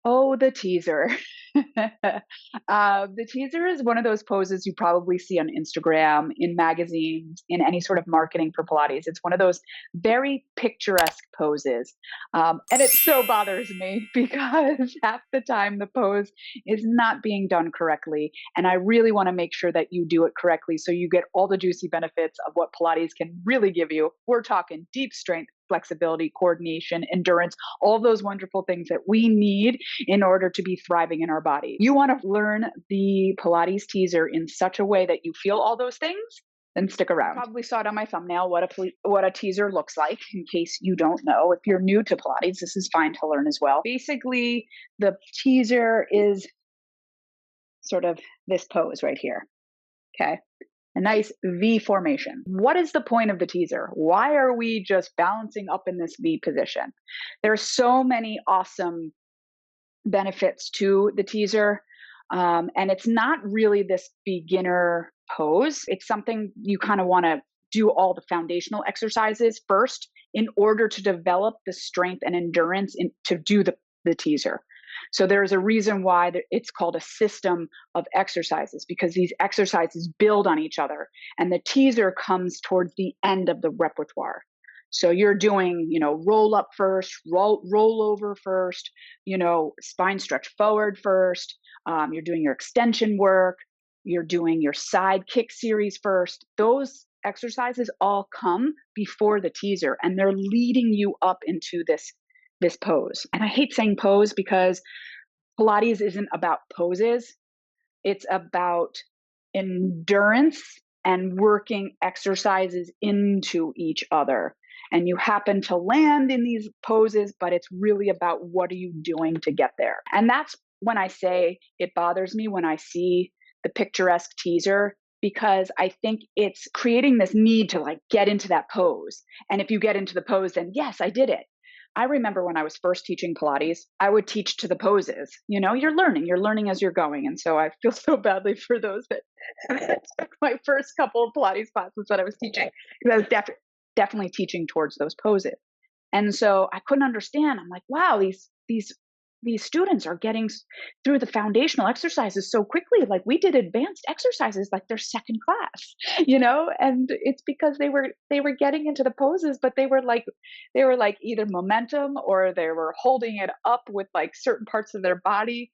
Oh, the teaser. The teaser is one of those poses you probably see on Instagram, in magazines, in any sort of marketing for Pilates. It's one of those very picturesque poses. And it so bothers me because half the time the pose is not being done correctly. And I really want to make sure that you do it correctly so you get all the juicy benefits of what Pilates can really give you. We're talking deep strength, flexibility, coordination, endurance, all those wonderful things that we need in order to be thriving in our body. You want to learn the Pilates teaser in such a way that you feel all those things, then stick around. You probably saw it on my thumbnail what a teaser looks like in case you don't know. If you're new to Pilates, this is fine to learn as well. Basically, the teaser is sort of this pose right here. Okay. A nice V formation. What is the point of the teaser? Why are we just balancing up in this V position? There are so many awesome benefits to the teaser. And it's not really this beginner pose. It's something you kind of want to do all the foundational exercises first in order to develop the strength and endurance to do the teaser. So there's a reason why it's called a system of exercises, because these exercises build on each other and the teaser comes towards the end of the repertoire. So you're doing, roll up first, roll over first, spine stretch forward first. You're doing your extension work. You're doing your side kick series first. Those exercises all come before the teaser, and they're leading you up into this pose. And I hate saying pose because Pilates isn't about poses. It's about endurance and working exercises into each other. And you happen to land in these poses, but it's really about what are you doing to get there. And that's when I say it bothers me when I see the picturesque teaser, because I think it's creating this need to get into that pose. And if you get into the pose, then yes, I did it. I remember when I was first teaching Pilates, I would teach to the poses. You're learning as you're going. And so I feel so badly for those that took my first couple of Pilates classes that I was teaching, because I was definitely teaching towards those poses. And so I couldn't understand. I'm like, wow, these students are getting through the foundational exercises so quickly. Like, we did advanced exercises like their second class, and it's because they were getting into the poses, but they were like either momentum or they were holding it up with like certain parts of their body.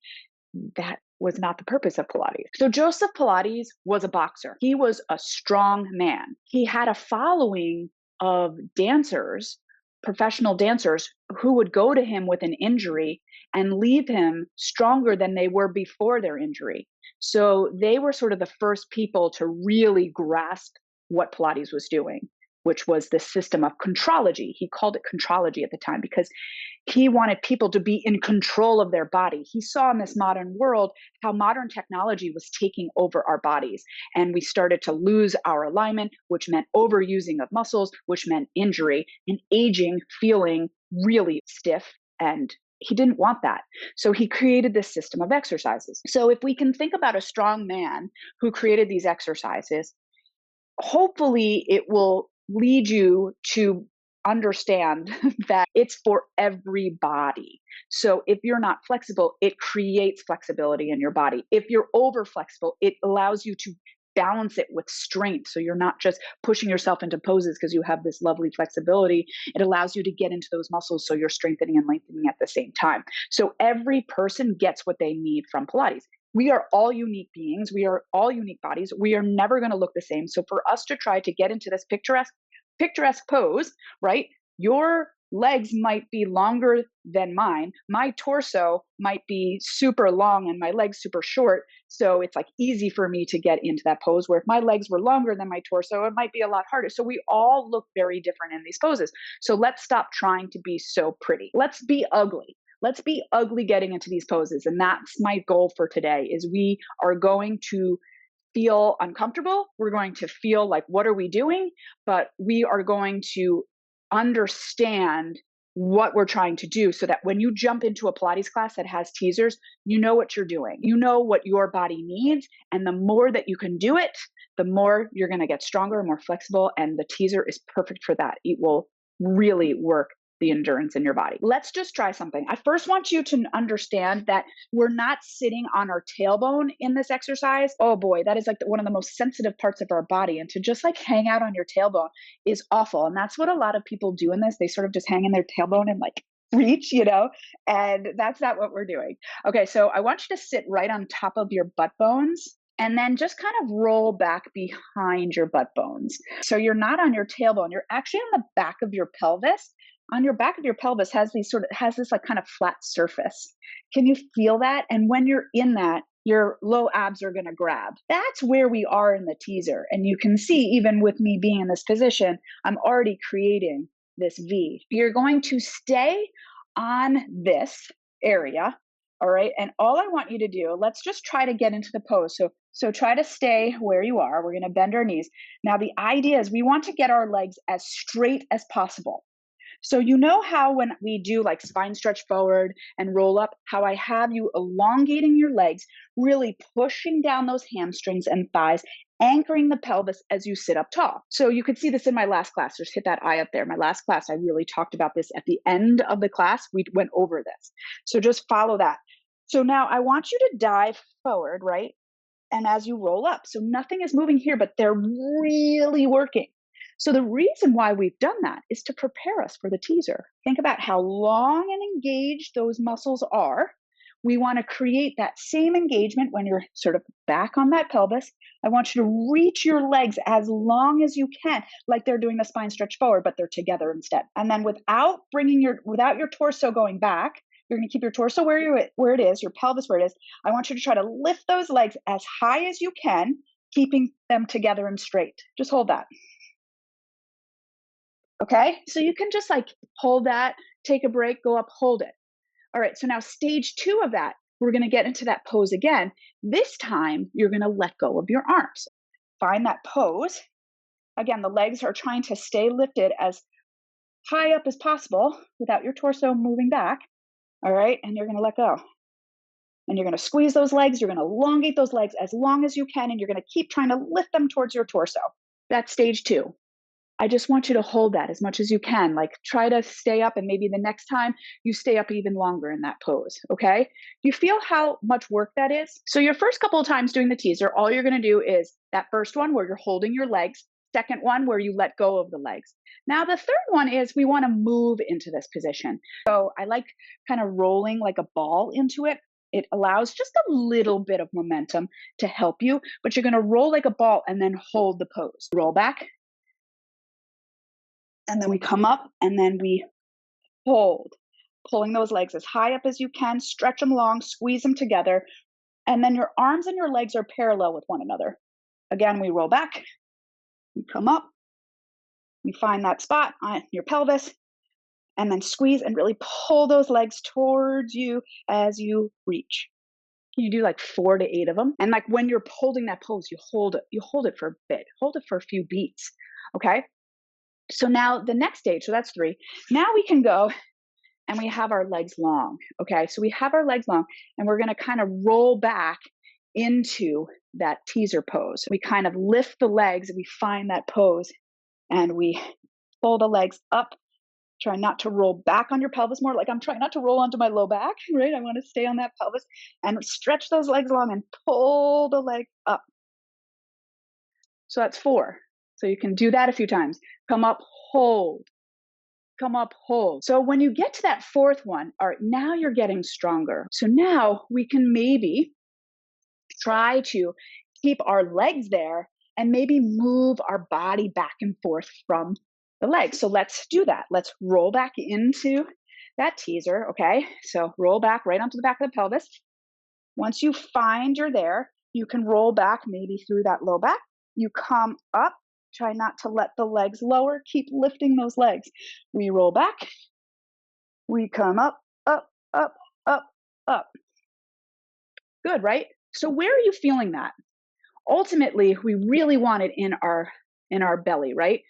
That was not the purpose of Pilates. So Joseph Pilates was a boxer. He was a strong man. He had a following of dancers, professional dancers, who would go to him with an injury and leave him stronger than they were before their injury. So they were sort of the first people to really grasp what Pilates was doing, which was the system of contrology. He called it contrology at the time because he wanted people to be in control of their body. He saw in this modern world how modern technology was taking over our bodies. And we started to lose our alignment, which meant overusing of muscles, which meant injury and aging, feeling really stiff. And he didn't want that. So he created this system of exercises. So if we can think about a strong man who created these exercises, hopefully it will lead you to understand that it's for everybody. So if you're not flexible, it creates flexibility in your body. If you're over flexible, it allows you to balance it with strength. So you're not just pushing yourself into poses because you have this lovely flexibility. It allows you to get into those muscles so you're strengthening and lengthening at the same time. So every person gets what they need from Pilates. We are all unique beings. We are all unique bodies. We are never going to look the same. So for us to try to get into this picturesque pose, right? Your legs might be longer than mine. My torso might be super long and my legs super short. So it's like easy for me to get into that pose, where if my legs were longer than my torso, it might be a lot harder. So we all look very different in these poses. So let's stop trying to be so pretty. Let's be ugly. Let's be ugly getting into these poses. And that's my goal for today, is we are going to feel uncomfortable. We're going to feel like, what are we doing? But we are going to understand what we're trying to do, so that when you jump into a Pilates class that has teasers, you know what you're doing. You know what your body needs. And the more that you can do it, the more you're going to get stronger and more flexible. And the teaser is perfect for that. It will really work the endurance in your body. Let's just try something. I first want you to understand that we're not sitting on our tailbone in this exercise. Oh boy, that is like one of the most sensitive parts of our body. And to just like hang out on your tailbone is awful. And that's what a lot of people do in this. They sort of just hang in their tailbone and like reach, and that's not what we're doing. Okay, so I want you to sit right on top of your butt bones and then just kind of roll back behind your butt bones. So you're not on your tailbone, you're actually on the back of your pelvis. On your back of your pelvis has this like kind of flat surface. Can you feel that? And when you're in that, your low abs are going to grab. That's where we are in the teaser. And you can see, even with me being in this position, I'm already creating this V. You're going to stay on this area. All right. And all I want you to do, let's just try to get into the pose. So try to stay where you are. We're going to bend our knees. Now, the idea is we want to get our legs as straight as possible. So you know how when we do like spine stretch forward and roll up, how I have you elongating your legs, really pushing down those hamstrings and thighs, anchoring the pelvis as you sit up tall. So you could see this in my last class. Just hit that eye up there. My last class, I really talked about this. At the end of the class, we went over this. So just follow that. So now I want you to dive forward, right? And as you roll up, so nothing is moving here, but they're really working. So the reason why we've done that is to prepare us for the teaser. Think about how long and engaged those muscles are. We want to create that same engagement when you're sort of back on that pelvis. I want you to reach your legs as long as you can, like they're doing the spine stretch forward, but they're together instead. And then without your torso going back, you're going to keep your torso where it is, your pelvis where it is. I want you to try to lift those legs as high as you can, keeping them together and straight. Just hold that. Okay, so you can just like hold that, take a break, go up, hold it. All right, so now stage 2 of that, we're going to get into that pose again. This time, you're going to let go of your arms. Find that pose. Again, the legs are trying to stay lifted as high up as possible without your torso moving back. All right, and you're going to let go. And you're going to squeeze those legs. You're going to elongate those legs as long as you can, and you're going to keep trying to lift them towards your torso. That's stage 2. I just want you to hold that as much as you can. Like try to stay up, and maybe the next time you stay up even longer in that pose. Okay. You feel how much work that is? So your first couple of times doing the teaser, all you're going to do is that first one where you're holding your legs, second one where you let go of the legs. Now the third one is we want to move into this position. So I like kind of rolling like a ball into it. It allows just a little bit of momentum to help you, but you're going to roll like a ball and then hold the pose. Roll back. And then we come up and then we hold, pulling those legs as high up as you can, stretch them long, squeeze them together. And then your arms and your legs are parallel with one another. Again, we roll back, we come up, you find that spot on your pelvis, and then squeeze and really pull those legs towards you as you reach. You do like 4 to 8 of them. And like when you're holding that pose, you hold it for a bit, hold it for a few beats. Okay. So now the next stage, so that's 3. Now we can go and we have our legs long. Okay, so we have our legs long and we're going to kind of roll back into that teaser pose. We kind of lift the legs and we find that pose and we pull the legs up. Try not to roll back on your pelvis more. Like I'm trying not to roll onto my low back, right? I want to stay on that pelvis and stretch those legs long and pull the leg up. So that's 4. So you can do that a few times. Come up, hold. Come up, hold. So when you get to that 4th one, all right, now you're getting stronger. So now we can maybe try to keep our legs there and maybe move our body back and forth from the legs. So let's do that. Let's roll back into that teaser, okay? So roll back right onto the back of the pelvis. Once you find you're there, you can roll back maybe through that low back. You come up. Try not to let the legs lower. Keep lifting those legs. We roll back. We come up, up, up, up, up. Good, right? So where are you feeling that? Ultimately, we really want it in our belly, right?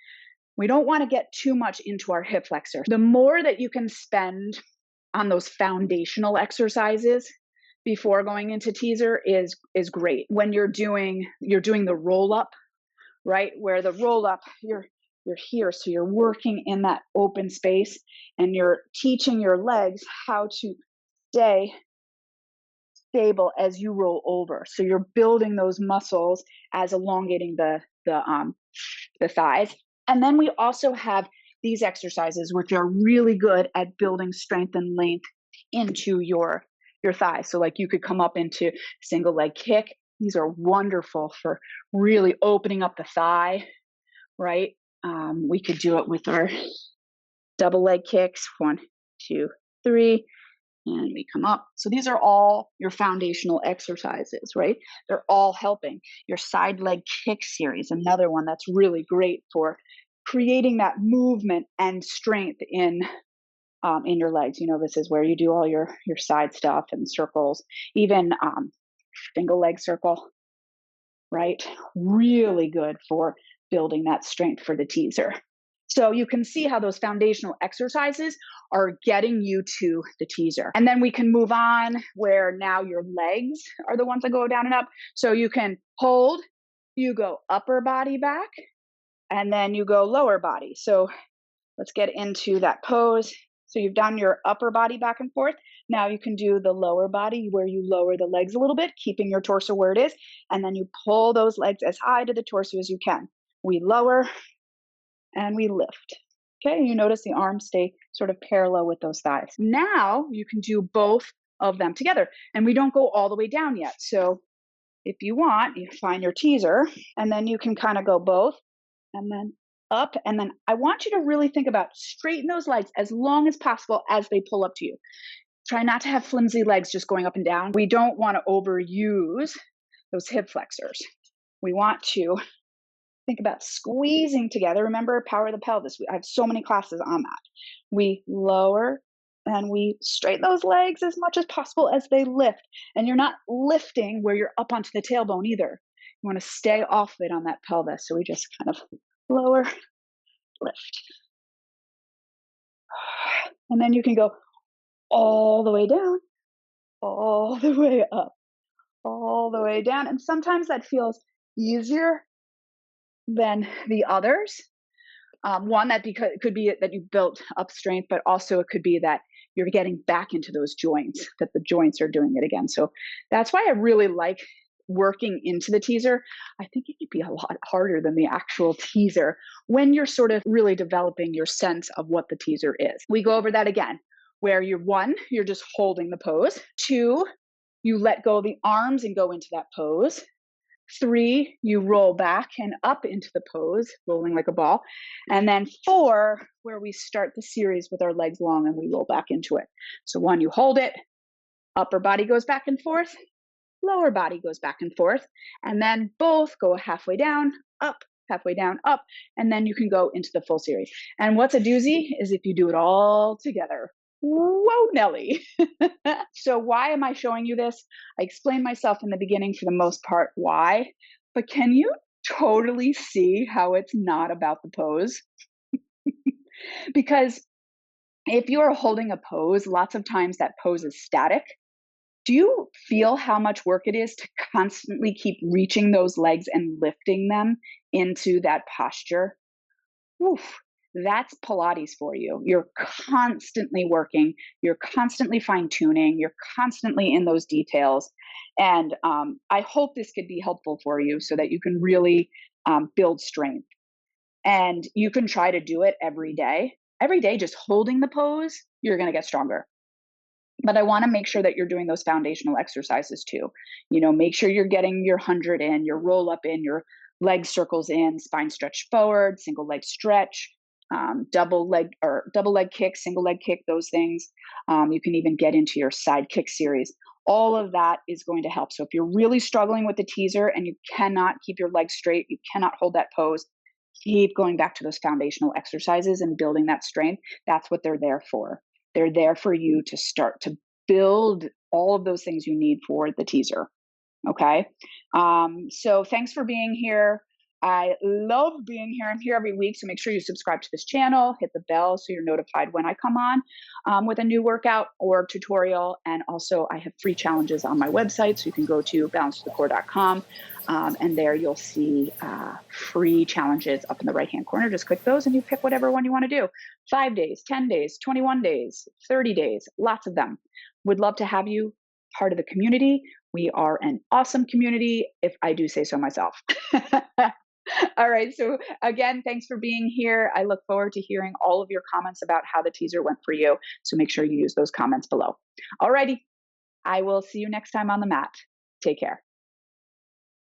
We don't want to get too much into our hip flexor. The more that you can spend on those foundational exercises before going into teaser is great. When you're doing the roll up, right? Where the roll up, you're you're here. So you're working in that open space and you're teaching your legs how to stay stable as you roll over. So you're building those muscles as elongating the thighs. And then we also have these exercises, which are really good at building strength and length into your thighs. So like you could come up into single leg kick. These are wonderful for really opening up the thigh, right? We could do it with our double leg kicks. 1, 2, 3, and we come up. So these are all your foundational exercises, right? They're all helping. Your side leg kick series, another one that's really great for creating that movement and strength in your legs. This is where you do all your side stuff and circles, even single leg circle, right? Really good for building that strength for the teaser. So you can see how those foundational exercises are getting you to the teaser. And then we can move on where now your legs are the ones that go down and up. So you can hold, you go upper body back, and then you go lower body. So let's get into that pose. So you've done your upper body back and forth. Now you can do the lower body where you lower the legs a little bit, keeping your torso where it is. And then you pull those legs as high to the torso as you can. We lower and we lift. Okay, you notice the arms stay sort of parallel with those thighs. Now you can do both of them together. And we don't go all the way down yet. So if you want, you find your teaser and then you can kind of go both and then up. And then I want you to really think about straighten those legs as long as possible as they pull up to you. Try not to have flimsy legs just going up and down. We don't want to overuse those hip flexors. We want to think about squeezing together. Remember, power of the pelvis. I have so many classes on that. We lower and we straighten those legs as much as possible as they lift. And you're not lifting where you're up onto the tailbone either. You want to stay off it on that pelvis. So we just kind of lower, lift. And then you can go all the way down, all the way up, all the way down. And sometimes that feels easier than the others. One that because it could be that you built up strength, but also it could be that you're getting back into those joints, that the joints are doing it again. So that's why I really like working into the teaser. I think it could be a lot harder than the actual teaser when you're sort of really developing your sense of what the teaser is. We go over that again, where you're just holding the pose. 2, you let go of the arms and go into that pose. 3, you roll back and up into the pose, rolling like a ball. And then 4, where we start the series with our legs long and we roll back into it. So 1, you hold it, upper body goes back and forth, lower body goes back and forth, and then both go halfway down, up, halfway down, up, and then you can go into the full series. And what's a doozy is if you do it all together. Whoa, Nelly. So why am I showing you this? I explained myself in the beginning for the most part why, but can you totally see how it's not about the pose? Because if you're holding a pose, lots of times that pose is static. Do you feel how much work it is to constantly keep reaching those legs and lifting them into that posture? Oof, that's Pilates for you. You're constantly working, you're constantly fine tuning, you're constantly in those details. And I hope this could be helpful for you so that you can really build strength. And you can try to do it every day. Every day, just holding the pose, you're going to get stronger. But I want to make sure that you're doing those foundational exercises too. Make sure you're getting your 100 in, your roll up in, your leg circles in, spine stretch forward, single leg stretch, double leg kick, single leg kick, those things. You can even get into your side kick series. All of that is going to help. So if you're really struggling with the teaser and you cannot keep your legs straight, you cannot hold that pose, keep going back to those foundational exercises and building that strength. That's what they're there for. They're there for you to start to build all of those things you need for the teaser. Okay. So thanks for being here. I love being here. I'm here every week, so make sure you subscribe to this channel, hit the bell so you're notified when I come on with a new workout or tutorial. And also, I have free challenges on my website, so you can go to balancethecore.com, and there you'll see free challenges up in the right hand corner. Just click those and you pick whatever one you want to do. 5 days, 10 days, 21 days, 30 days, lots of them. Would love to have you part of the community. We are an awesome community, if I do say so myself. All right. So, again, thanks for being here. I look forward to hearing all of your comments about how the teaser went for you. So, make sure you use those comments below. All righty. I will see you next time on the mat. Take care.